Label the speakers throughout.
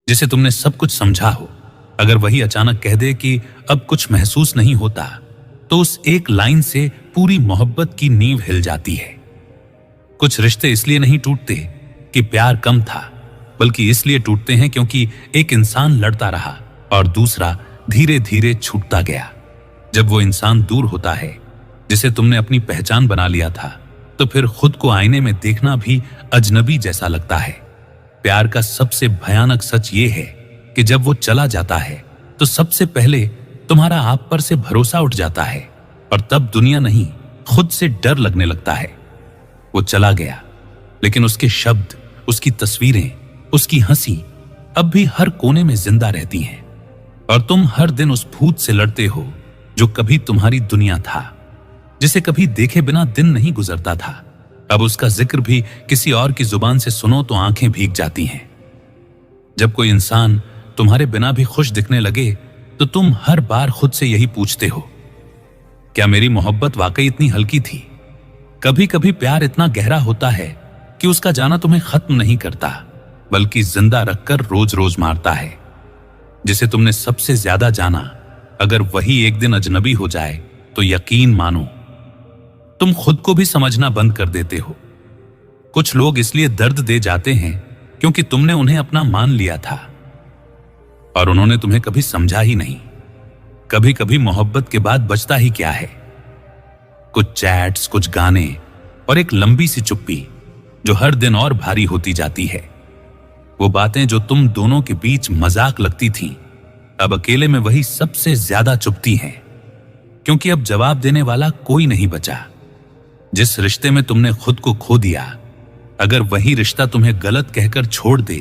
Speaker 1: जिसे तुमने सब कुछ समझा हो, अगर वही अचानक कह दे कि अब कुछ महसूस नहीं होता, तो उस एक लाइन से पूरी मोहब्बत की नींव हिल जाती है। कुछ रिश्ते इसलिए नहीं टूटते कि प्यार कम था, बल्कि इसलिए टूटते हैं क्योंकि एक इंसान लड़ता रहा और दूसरा धीरे धीरे छूटता गया। जब वो इंसान दूर होता है जिसे तुमने अपनी पहचान बना लिया था, तो फिर खुद को आईने में देखना भी अजनबी जैसा लगता है। प्यार का सबसे भयानक सच ये है कि जब वो चला जाता है तो सबसे पहले तुम्हारा आप पर से भरोसा उठ जाता है और तब दुनिया नहीं, खुद से डर लगने लगता है। वो चला गया, लेकिन उसके शब्द, उसकी तस्वीरें, उसकी हंसी अब भी हर कोने में जिंदा रहती हैं और तुम हर दिन उस भूत से लड़ते हो जो कभी तुम्हारी दुनिया था, जिसे कभी देखे बिना दिन नहीं गुजरता था। अब उसका जिक्र भी किसी और की जुबान से सुनो तो आंखें भीग जाती हैं। जब कोई इंसान तुम्हारे बिना भी खुश दिखने लगे तो तुम हर बार खुद से यही पूछते हो, क्या मेरी मोहब्बत वाकई इतनी हल्की थी? कभी कभी प्यार इतना गहरा होता है कि उसका जाना तुम्हें खत्म नहीं करता, बल्कि जिंदा रखकर रोज रोज मारता है। जिसे तुमने सबसे ज्यादा जाना, अगर वही एक दिन अजनबी हो जाए तो यकीन मानो तुम खुद को भी समझना बंद कर देते हो। कुछ लोग इसलिए दर्द दे जाते हैं क्योंकि तुमने उन्हें अपना मान लिया था और उन्होंने तुम्हें कभी समझा ही नहीं। कभी कभी मोहब्बत के बाद बचता ही क्या है? कुछ चैट्स, कुछ गाने और एक लंबी सी चुप्पी जो हर दिन और भारी होती जाती है। वो बातें जो तुम दोनों के बीच मजाक लगती थीं, अब अकेले में वही सबसे ज्यादा चुभती हैं, क्योंकि अब जवाब देने वाला कोई नहीं बचा। जिस रिश्ते में तुमने खुद को खो दिया, अगर वही रिश्ता तुम्हें गलत कहकर छोड़ दे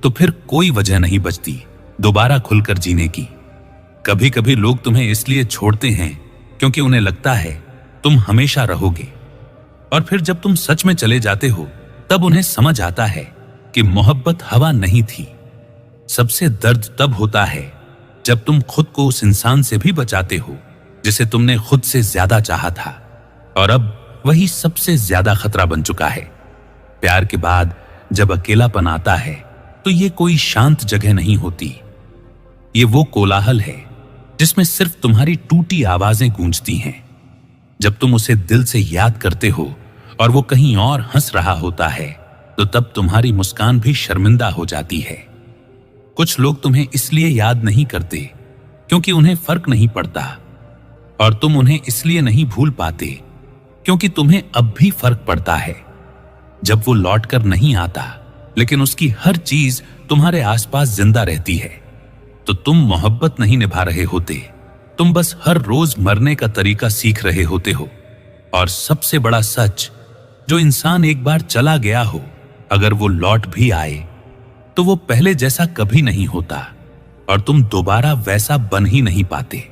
Speaker 1: तो फिर कोई वजह नहीं बचती दोबारा खुलकर जीने की। कभी कभी लोग तुम्हें इसलिए छोड़ते हैं क्योंकि उन्हें लगता है तुम हमेशा रहोगे, और फिर जब तुम सच में चले जाते हो तब उन्हें समझ आता है कि मोहब्बत हवा नहीं थी। सबसे दर्द तब होता है जब तुम खुद को उस इंसान से भी बचाते हो जिसे तुमने खुद से ज्यादा चाहा था, और अब वही सबसे ज्यादा खतरा बन चुका है। प्यार के बाद जब अकेलापन आता है तो ये कोई शांत जगह नहीं होती, ये वो कोलाहल है जिसमें सिर्फ तुम्हारी टूटी आवाजें गूंजती हैं। जब तुम उसे दिल से याद करते हो और वो कहीं और हंस रहा होता है, तो तब तुम्हारी मुस्कान भी शर्मिंदा हो जाती है। कुछ लोग तुम्हें इसलिए याद नहीं करते क्योंकि उन्हें फर्क नहीं पड़ता, और तुम उन्हें इसलिए नहीं भूल पाते क्योंकि तुम्हें अब भी फर्क पड़ता है। जब वो लौटकर नहीं आता, लेकिन उसकी हर चीज तुम्हारे आसपास जिंदा रहती है, तो तुम मोहब्बत नहीं निभा रहे होते, तुम बस हर रोज मरने का तरीका सीख रहे होते हो। और सबसे बड़ा सच, जो इंसान एक बार चला गया हो, अगर वो लौट भी आए तो वो पहले जैसा कभी नहीं होता और तुम दोबारा वैसा बन ही नहीं पाते।